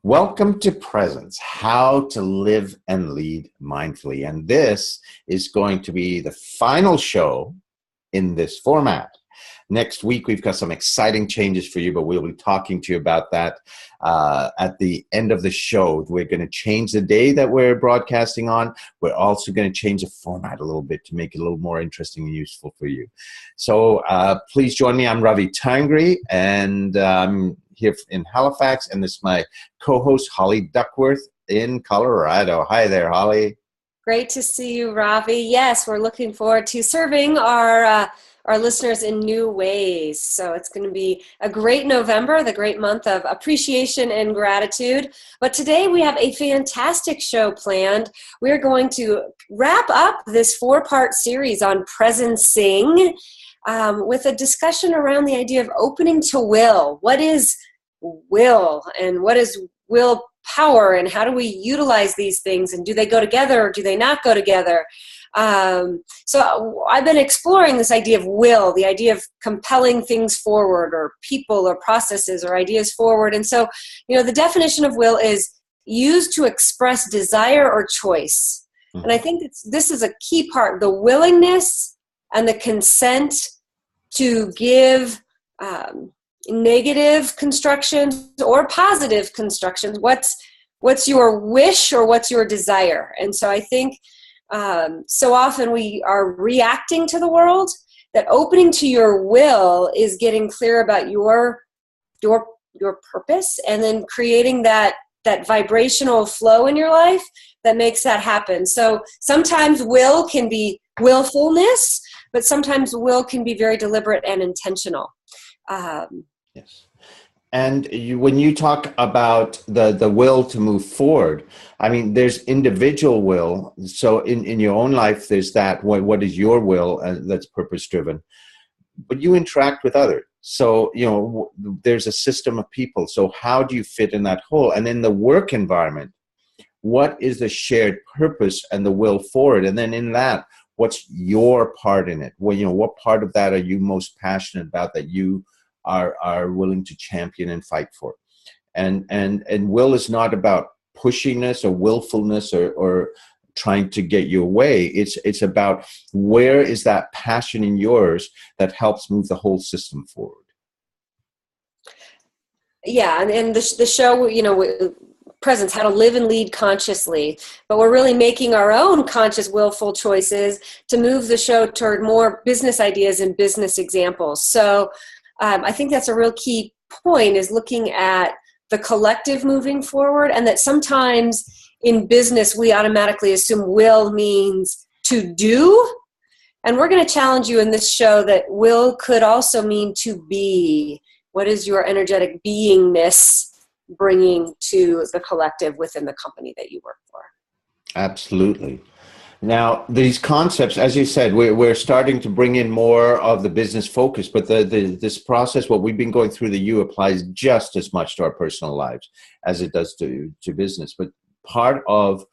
Welcome to Presence, How to Live and Lead Mindfully. And this is going to be the final show in this format. Next week, we've got some exciting changes for you, but we'll be talking to you about that at the end of the show. We're going to change the day that we're broadcasting on. We're also going to change the format a little bit to make it a little more interesting and useful for you. So please join me. I'm Ravi Tangri, and I'm here in Halifax, and this is my co-host, Holly Duckworth in Colorado. Hi there, Holly. Great to see you, Ravi. Yes, we're looking forward to serving our listeners in new ways. So it's going to be a great November, the great month of appreciation and gratitude. But today we have a fantastic show planned. We're going to wrap up this 4-part series on presencing with a discussion around the idea of opening to will. What is will, and what is willpower, and how do we utilize these things, and do they go together or do they not go together? So I've been exploring this idea of will, the idea of compelling things forward, or people or processes or ideas forward. And so, the definition of will is used to express desire or choice. And I think this is a key part, the willingness and the consent to give negative constructions or positive constructions. What's your wish or what's your desire? And so I think so often we are reacting to the world, that opening to your will is getting clear about your purpose, and then creating that vibrational flow in your life that makes that happen. So sometimes will can be willfulness, but sometimes will can be very deliberate and intentional. Yes. And when you talk about the will to move forward, I mean, there's individual will. So in your own life, there's that. What is your will that's purpose-driven? But you interact with others. So, there's a system of people. So how do you fit in that whole? And in the work environment, what is the shared purpose and the will forward? And then in that, what's your part in it? Well, what part of that are you most passionate about, that you are willing to champion and fight for? And will is not about pushiness or willfulness or trying to get your way. It's about where is that passion in yours that helps move the whole system forward. Yeah, and the show, Presence, how to live and lead consciously, but we're really making our own conscious, willful choices to move the show toward more business ideas and business examples. So I think that's a real key point, is looking at the collective moving forward, and that sometimes in business we automatically assume will means to do. And we're going to challenge you in this show that will could also mean to be. What is your energetic beingness bringing to the collective within the company that you work for? Absolutely. Now, these concepts, as you said, we're starting to bring in more of the business focus, but this process, what we've been going through the U, applies just as much to our personal lives as it does to business. But part of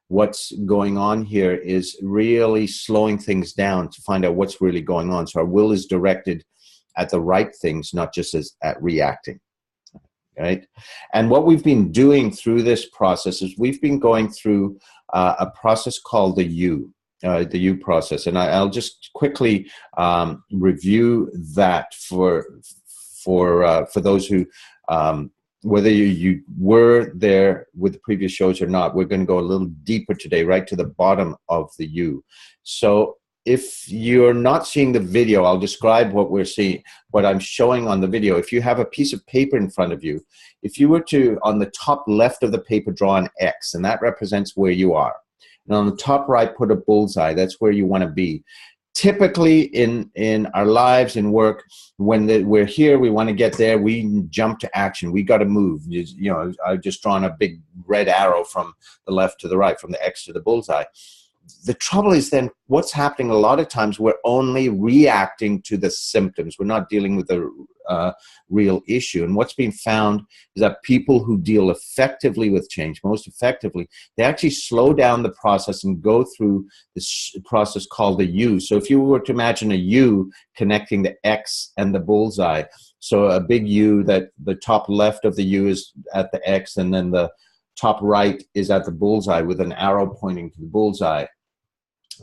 what's going on here is really slowing things down to find out what's really going on. So our will is directed at the right things, not just at reacting. Right? And what we've been doing through this process is we've been going through a process called the U process. And I'll just quickly review that for those who, whether you were there with the previous shows or not, we're going to go a little deeper today, right to the bottom of the U. So if you're not seeing the video, I'll describe what we're seeing, what I'm showing on the video. If you have a piece of paper in front of you, if you were to, on the top left of the paper, draw an X, and that represents where you are. And on the top right, put a bullseye. That's where you want to be. Typically in our lives and work, when we're here, we want to get there, we jump to action. We got to move. I've just drawn a big red arrow from the left to the right, from the X to the bullseye. The trouble is then what's happening a lot of times, we're only reacting to the symptoms. We're not dealing with the real issue. And what's been found is that people who deal effectively with change, most effectively, they actually slow down the process and go through this process called the U. So if you were to imagine a U connecting the X and the bullseye, So a big U, that the top left of the U is at the X, and then the top right is at the bullseye with an arrow pointing to the bullseye.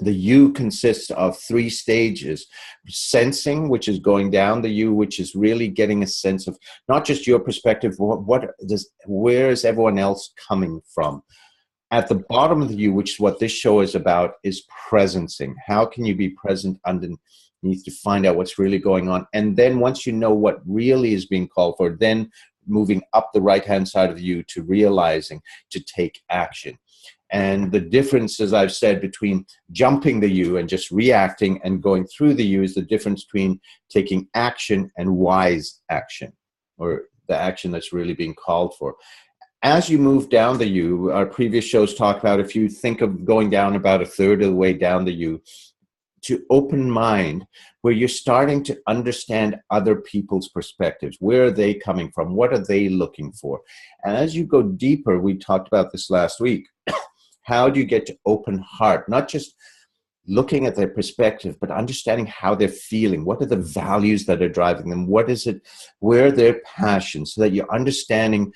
The U consists of 3 stages: sensing, which is going down the U, which is really getting a sense of not just your perspective, where is everyone else coming from? At the bottom of the U, which is what this show is about, is presencing. How can you be present underneath to find out what's really going on? And then once you know what really is being called for, then moving up the right-hand side of the U to realizing, to take action. And the difference, as I've said, between jumping the U and just reacting and going through the U is the difference between taking action and wise action, or the action that's really being called for. As you move down the U, our previous shows talk about, if you think of going down about a third of the way down the U, to open mind, where you're starting to understand other people's perspectives. Where are they coming from? What are they looking for? And as you go deeper, we talked about this last week, how do you get to open heart? Not just looking at their perspective, but understanding how they're feeling. What are the values that are driving them? What is it, where are their passions? So that you're understanding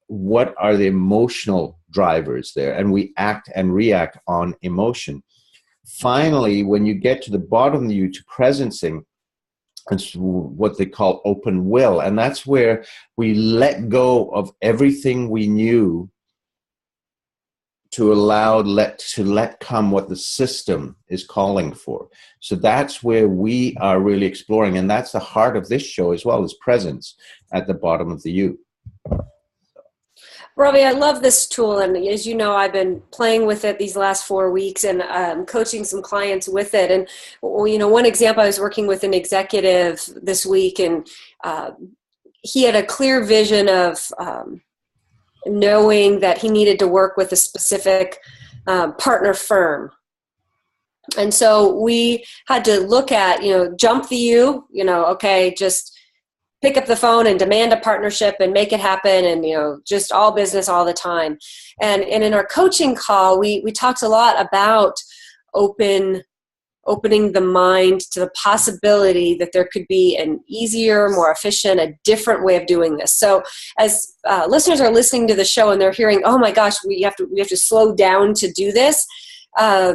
what are the emotional drivers there, and we act and react on emotion. Finally, when you get to the bottom of the U, to presencing, it's what they call open will, and that's where we let go of everything we knew to let come what the system is calling for. So that's where we are really exploring, and that's the heart of this show as well, is presence at the bottom of the U. Ravi, I love this tool, and as you know, I've been playing with it these last 4 weeks and coaching some clients with it. And one example, I was working with an executive this week, and he had a clear vision of knowing that he needed to work with a specific partner firm. And so we had to look at, jump the U, okay, just pick up the phone and demand a partnership and make it happen, and just all business all the time. And in our coaching call, we talked a lot about opening the mind to the possibility that there could be an easier, more efficient, a different way of doing this. So as listeners are listening to the show and they're hearing, oh my gosh, we have to slow down to do this, I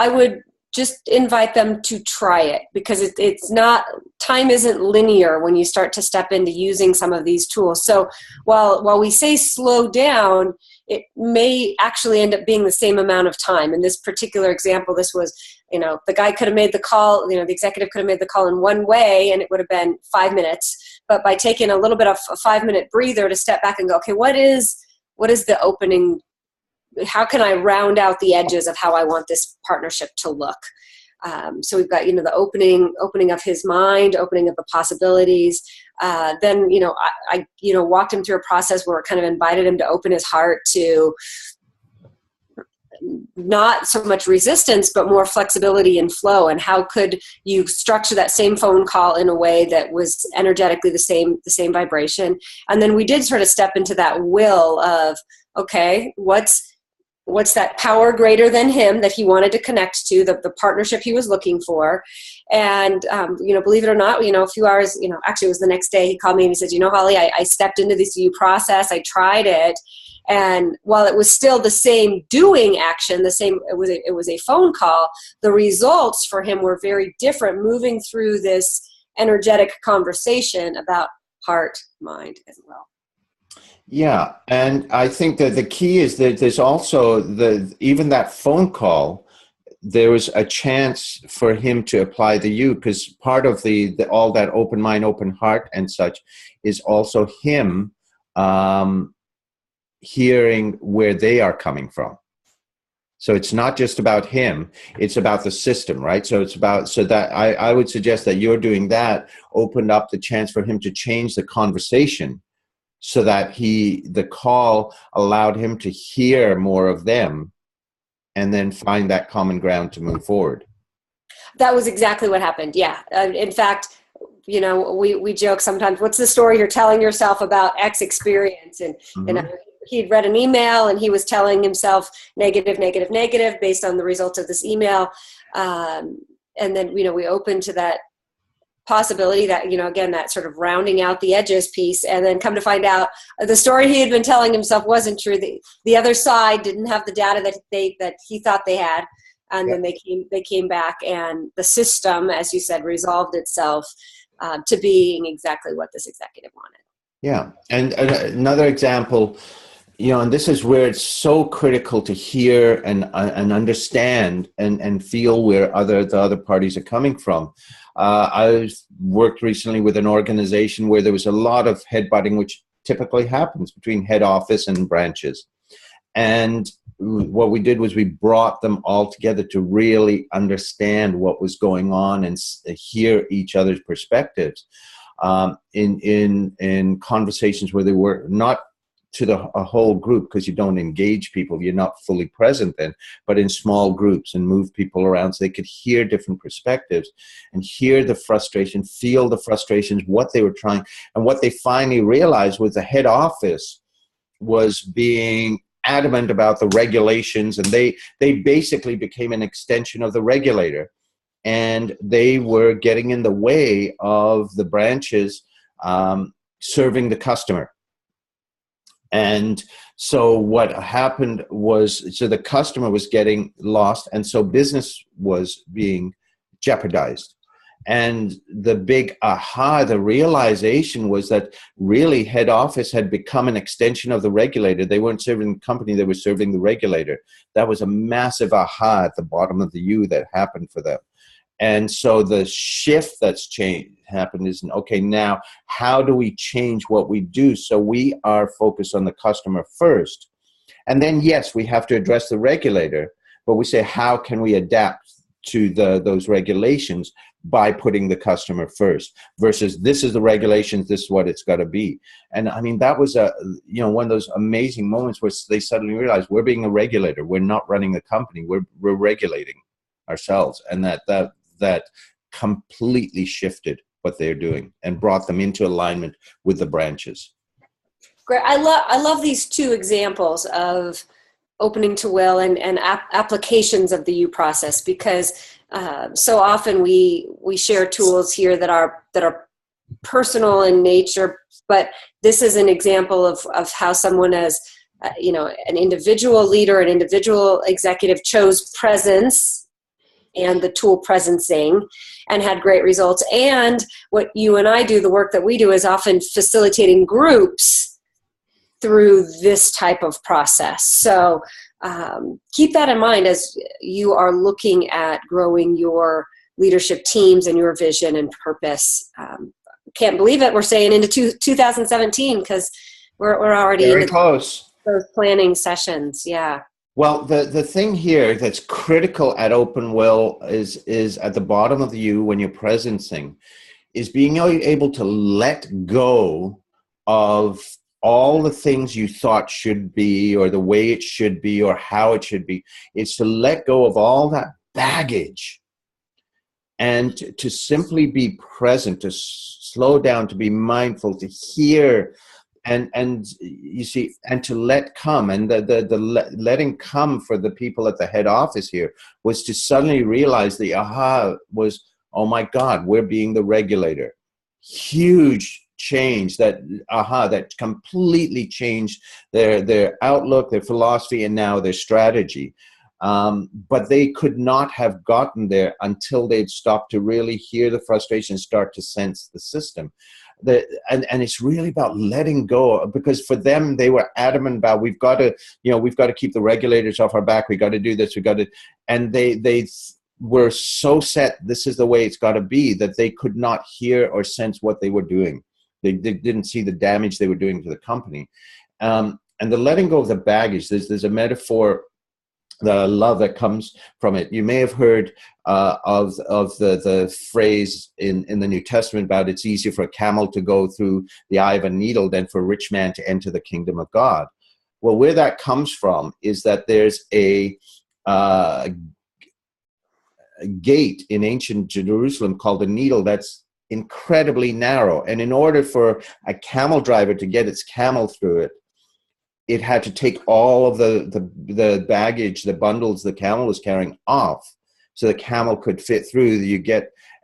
would just invite them to try it, because it's not, time isn't linear when you start to step into using some of these tools. So while we say slow down, it may actually end up being the same amount of time. In this particular example, this was, the guy could have made the call, the executive could have made the call in one way and it would have been 5 minutes. But by taking a little bit of a 5-minute breather to step back and go, okay, what is the opening? How can I round out the edges of how I want this partnership to look? So we've got, the opening of his mind, opening of the possibilities. Then, I walked him through a process where it kind of invited him to open his heart to not so much resistance, but more flexibility and flow. And how could you structure that same phone call in a way that was energetically the same vibration? And then we did sort of step into that will of, okay, what's that power greater than him that he wanted to connect to, the partnership he was looking for. And, believe it or not, a few hours, actually it was the next day, he called me and he said, Holly, I stepped into this new process. I tried it. And while it was still the same doing action, it was a phone call, the results for him were very different, moving through this energetic conversation about heart, mind, and will. Yeah, and I think that the key is that there's also even that phone call, there was a chance for him to apply the U, because part of the all that open mind, open heart and such is also him hearing where they are coming from. So it's not just about him, it's about the system, right? So that I would suggest that you're doing that, opened up the chance for him to change the conversation, so that the call allowed him to hear more of them and then find that common ground to move forward. That was exactly what happened. Yeah. In fact, we joke sometimes, what's the story you're telling yourself about X experience? And, he'd read an email and he was telling himself negative based on the results of this email. And then, we opened to that possibility that, again, that sort of rounding out the edges piece, and then come to find out the story he had been telling himself wasn't true. The other side didn't have the data that he thought they had. And then they came back, and the system, as you said, resolved itself to being exactly what this executive wanted. Yeah. And another example, and this is where it's so critical to hear and understand and feel where the other parties are coming from. I worked recently with an organization where there was a lot of headbutting, which typically happens between head office and branches. And what we did was we brought them all together to really understand what was going on and hear each other's perspectives in conversations where they were not to a whole group, because you don't engage people, you're not fully present then, but in small groups, and move people around so they could hear different perspectives and hear the frustration, feel the frustrations, what they were trying. And what they finally realized was the head office was being adamant about the regulations, and they basically became an extension of the regulator, and they were getting in the way of the branches serving the customer. And so what happened was, so the customer was getting lost, and so business was being jeopardized. And the big aha, the realization was that really head office had become an extension of the regulator. They weren't serving the company, they were serving the regulator. That was a massive aha at the bottom of the U that happened for them. And so the shift that's happened is, okay, now how do we change what we do so we are focused on the customer first? And then, yes, we have to address the regulator, but we say, how can we adapt to those regulations by putting the customer first, versus this is the regulations, this is what it's got to be. And I mean, that was one of those amazing moments where they suddenly realized, we're being a regulator, we're not running the company, we're regulating ourselves. And that completely shifted what they're doing and brought them into alignment with the branches. Great. I love these two examples of opening to will and applications of the U process, because so often we share tools here that are personal in nature, but this is an example of how someone as an individual leader, an individual executive chose presence and the tool presencing, and had great results. And what you and I do, the work that we do, is often facilitating groups through this type of process. So keep that in mind as you are looking at growing your leadership teams and your vision and purpose. Can't believe it. We're saying into 2017, because we're already very close. Those planning sessions. Yeah. Well, the thing here that's critical at Open Will is at the bottom of the U when you're presencing, is being able to let go of all the things you thought should be, or the way it should be, or how it should be. It's to let go of all that baggage and to simply be present, to slow down, to be mindful, to hear, and you see, and to let come. And the letting come for the people at the head office here was to suddenly realize the aha was, oh my God, we're being the regulator. Huge change, that completely changed their outlook, their philosophy, and now their strategy. But they could not have gotten there until they'd stopped to really hear the frustration, start to sense the system. And it's really about letting go, because for them, they were adamant about, we've got to keep the regulators off our back. We got to do this. And they were so set, this is the way it's got to be, that they could not hear or sense what they were doing. They didn't see the damage they were doing to the company. And the letting go of the baggage, there's a metaphor that I love that comes from it. You may have heard of the phrase in the New Testament about, it's easier for a camel to go through the eye of a needle than for a rich man to enter the kingdom of God. Well, where that comes from is that there's a gate in ancient Jerusalem called a needle that's incredibly narrow. And in order for a camel driver to get its camel through it, it had to take all of the baggage, the bundles the camel was carrying off, so the camel could fit through.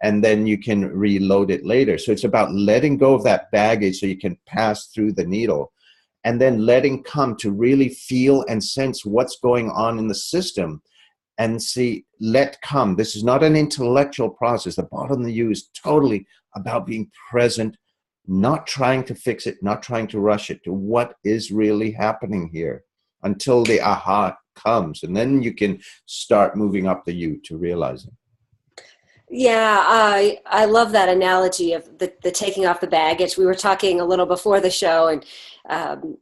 and then you can reload it later. So it's about letting go of that baggage so you can pass through the needle, and then letting come to really feel and sense what's going on in the system, and see, let come. This is not an intellectual process. The bottom of the U is totally about being present, not trying to fix it, not trying to rush it, to what is really happening here until the aha comes. And then you can start moving up the U to realizing. Yeah, I love that analogy of the taking off the baggage. We were talking a little before the show, and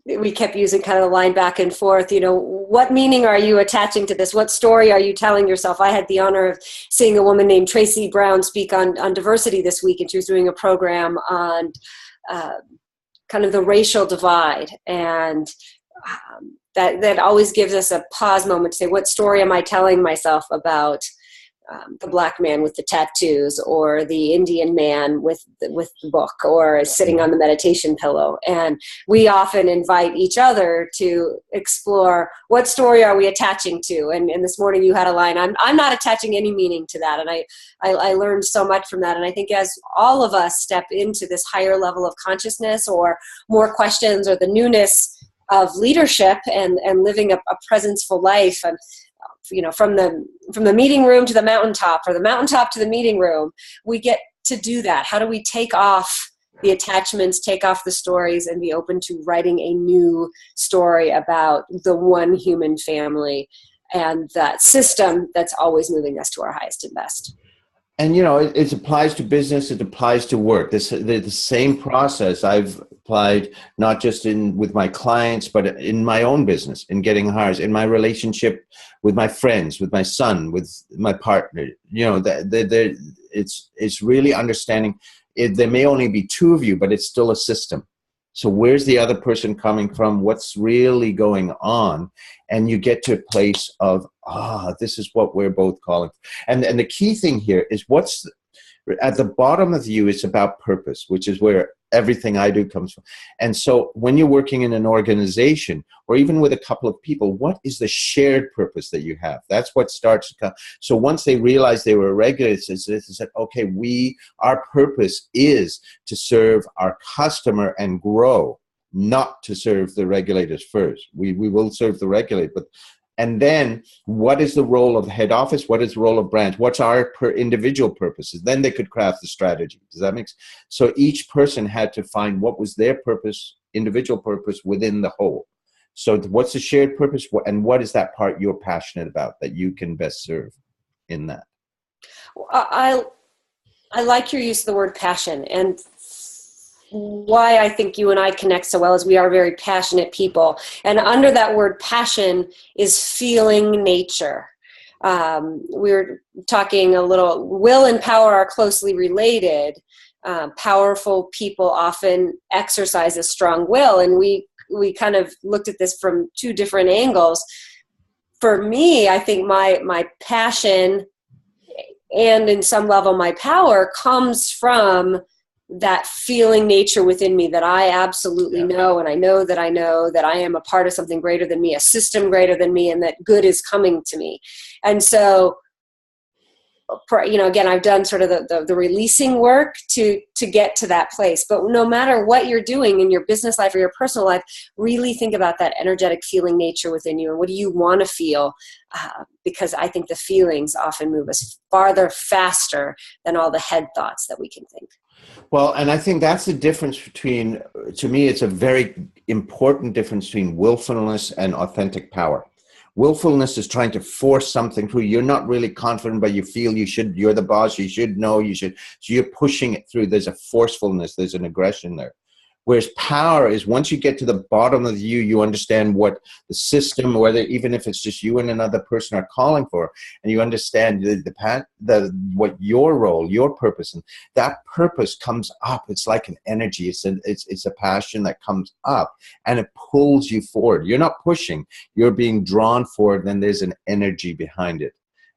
we kept using kind of the line back and forth. You know, what meaning are you attaching to this? What story are you telling yourself? I had the honor of seeing a woman named Tracy Brown speak on diversity this week, and she was doing a program on kind of the racial divide, and that always gives us a pause moment to say, what story am I telling myself about the black man with the tattoos, or the Indian man with the book, or sitting on the meditation pillow? And we often invite each other to explore, what story are we attaching to? And this morning you had a line, I'm not attaching any meaning to that. And I learned so much from that. And I think as all of us step into this higher level of consciousness, or more questions, or the newness of leadership and living a presenceful life, and you know, from the meeting room to the mountaintop, or the mountaintop to the meeting room, we get to do that. How do we take off the attachments, take off the stories, and be open to writing a new story about the one human family and that system that's always moving us to our highest and best? And, you know, it applies to business, it applies to work. The same process I've applied not just with my clients, but in my own business, in getting hires, in my relationship with my friends, with my son, with my partner. You know, it's really understanding there may only be two of you, but it's still a system. So where's the other person coming from? What's really going on? And you get to a place of, this is what we're both calling. And the key thing here is at the bottom of you is about purpose, which is where everything I do comes from. And so when you're working in an organization, or even with a couple of people, what is the shared purpose that you have? That's what starts to come. So once they realized they were regulators, they said, okay, our purpose is to serve our customer and grow, not to serve the regulators first. We will serve the regulator, and then what is the role of head office? What is the role of branch? What's our individual purposes? Then they could craft the strategy. Does that make sense? So each person had to find what was their purpose, individual purpose within the whole. So what's the shared purpose, and what is that part you're passionate about that you can best serve in that? I like your use of the word passion, and why I think you and I connect so well is we are very passionate people. And under that word passion is feeling nature. We were talking a little, will and power are closely related. Powerful people often exercise a strong will. And we kind of looked at this from two different angles. For me, I think my passion, and in some level my power, comes from that feeling nature within me that I absolutely know, and I know that I am a part of something greater than me, a system greater than me, and that good is coming to me. And so, you know, again, I've done sort of the releasing work to get to that place. But no matter what you're doing in your business life or your personal life, really think about that energetic feeling nature within you, and what do you want to feel? Because I think the feelings often move us farther, faster than all the head thoughts that we can think. Well, and I think that's the difference between, to me, it's a very important difference between willfulness and authentic power. Willfulness is trying to force something through. You're not really confident, but you feel you're the boss, you should know, so you're pushing it through. There's a forcefulness, there's an aggression there. Whereas power is, once you get to the bottom of you understand what the system, whether even if it's just you and another person, are calling for, and you understand what your role, your purpose, and that purpose comes up. It's like an energy. It's a passion that comes up, and it pulls you forward. You're not pushing. You're being drawn forward. Then there's an energy behind it.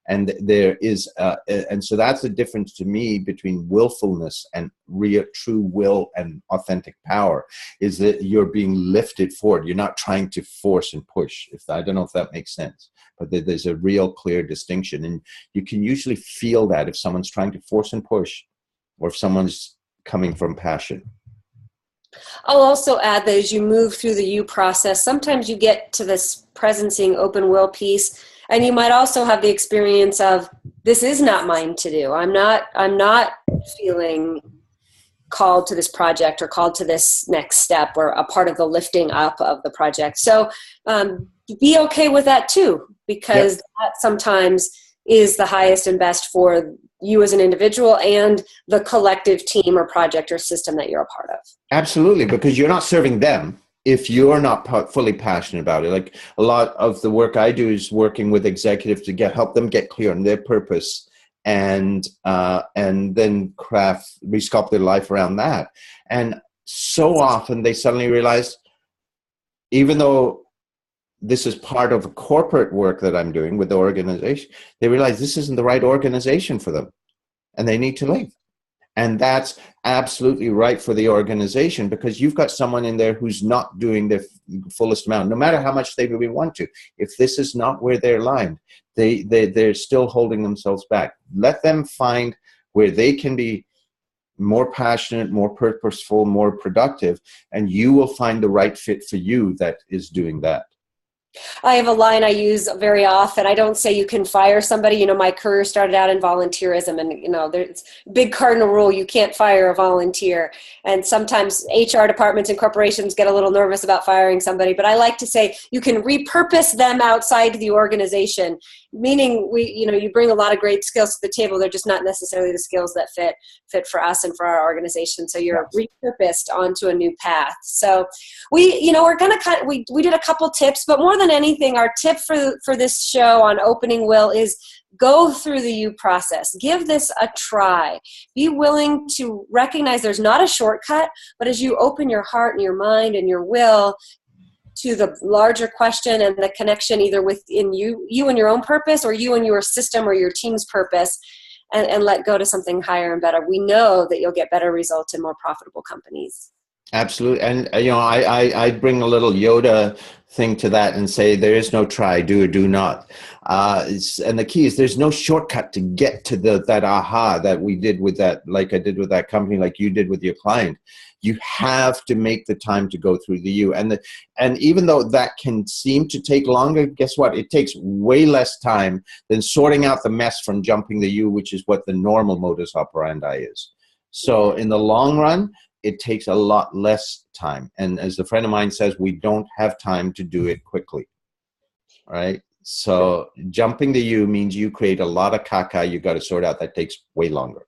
And there is, and so that's the difference to me between willfulness and real, true will and authentic power, is that you're being lifted forward. You're not trying to force and push. I don't know if that makes sense, but there's a real clear distinction. And you can usually feel that if someone's trying to force and push, or if someone's coming from passion. I'll also add that as you move through the U process, sometimes you get to this presencing open will piece, and you might also have the experience of, this is not mine to do. I'm not feeling called to this project or called to this next step or a part of the lifting up of the project. So be okay with that too, because that sometimes is the highest and best for you as an individual and the collective team or project or system that you're a part of. Absolutely, because you're not serving them if you're not fully passionate about it. Like a lot of the work I do is working with executives to help them get clear on their purpose and then resculpt their life around that. And so often they suddenly realize, even though this is part of corporate work that I'm doing with the organization, they realize this isn't the right organization for them and they need to leave. And that's absolutely right for the organization, because you've got someone in there who's not doing the fullest amount, no matter how much they really want to. If this is not where they're aligned, they're still holding themselves back. Let them find where they can be more passionate, more purposeful, more productive, and you will find the right fit for you that is doing that. I have a line I use very often. I don't say you can fire somebody. My career started out in volunteerism, and, there's a big cardinal rule: you can't fire a volunteer. And sometimes HR departments and corporations get a little nervous about firing somebody, but I like to say you can repurpose them outside the organization, meaning you bring a lot of great skills to the table. They're just not necessarily the skills that fit for us and for our organization. So you're repurposed onto a new path. So we're going to we did a couple tips, but more than anything, our tip for this show on opening will is go through the U process. Give this a try. Be willing to recognize there's not a shortcut, but as you open your heart and your mind and your will to the larger question and the connection either within you and your own purpose, or you and your system or your team's purpose, and let go to something higher and better, we know that you'll get better results in more profitable companies. Absolutely. And, I bring a little Yoda thing to that and say, there is no try, do or do not. And the key is there's no shortcut to get to that aha that we did with that, like I did with that company, like you did with your client. You have to make the time to go through the U. And even though that can seem to take longer, guess what? It takes way less time than sorting out the mess from jumping the U, which is what the normal modus operandi is. So in the long run, it takes a lot less time. And as a friend of mine says, we don't have time to do it quickly, right? So jumping the U means you create a lot of caca you got to sort out that takes way longer.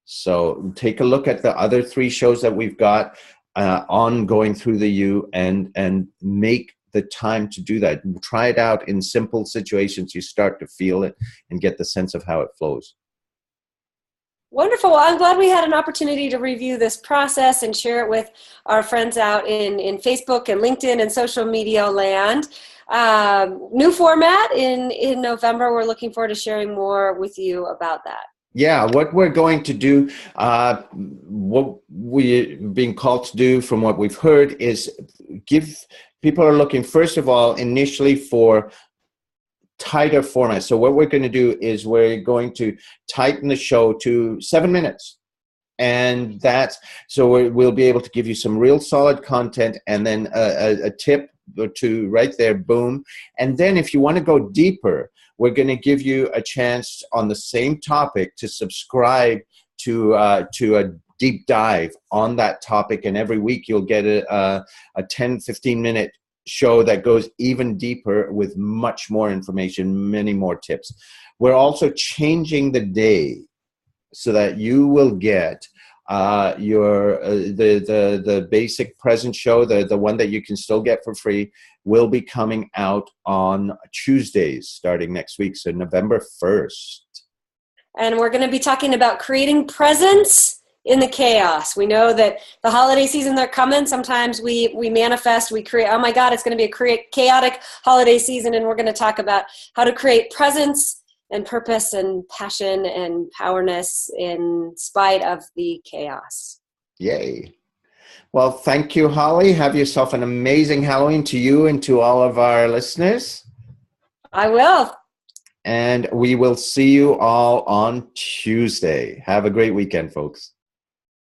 So take a look at the other 3 shows that we've got on going through the U, and make the time to do that. Try it out in simple situations. You start to feel it and get the sense of how it flows. Wonderful. Well, I'm glad we had an opportunity to review this process and share it with our friends out in Facebook and LinkedIn and social media land. New format in November. We're looking forward to sharing more with you about that. Yeah, what we're going to do, what we're being called to do from what we've heard is people are looking, first of all, initially for tighter format. So what we're going to do is we're going to tighten the show to 7 minutes. And we'll be able to give you some real solid content, and then a tip or 2 right there, boom. And then if you want to go deeper, we're going to give you a chance on the same topic to subscribe to a deep dive on that topic. And every week you'll get a 10, 15-minute show that goes even deeper with much more information, many more tips. We're also changing the day so that you will get the basic present show, the one that you can still get for free, will be coming out on Tuesdays starting next week, so November 1st. And we're going to be talking about creating presence in the chaos. We know that the holiday season, they're coming. Sometimes we manifest, we create, oh my God, it's going to be a chaotic holiday season, and we're going to talk about how to create presence and purpose and passion and powerness in spite of the chaos. Yay. Well, thank you, Holly. Have yourself an amazing Halloween to you and to all of our listeners. I will. And we will see you all on Tuesday. Have a great weekend, folks.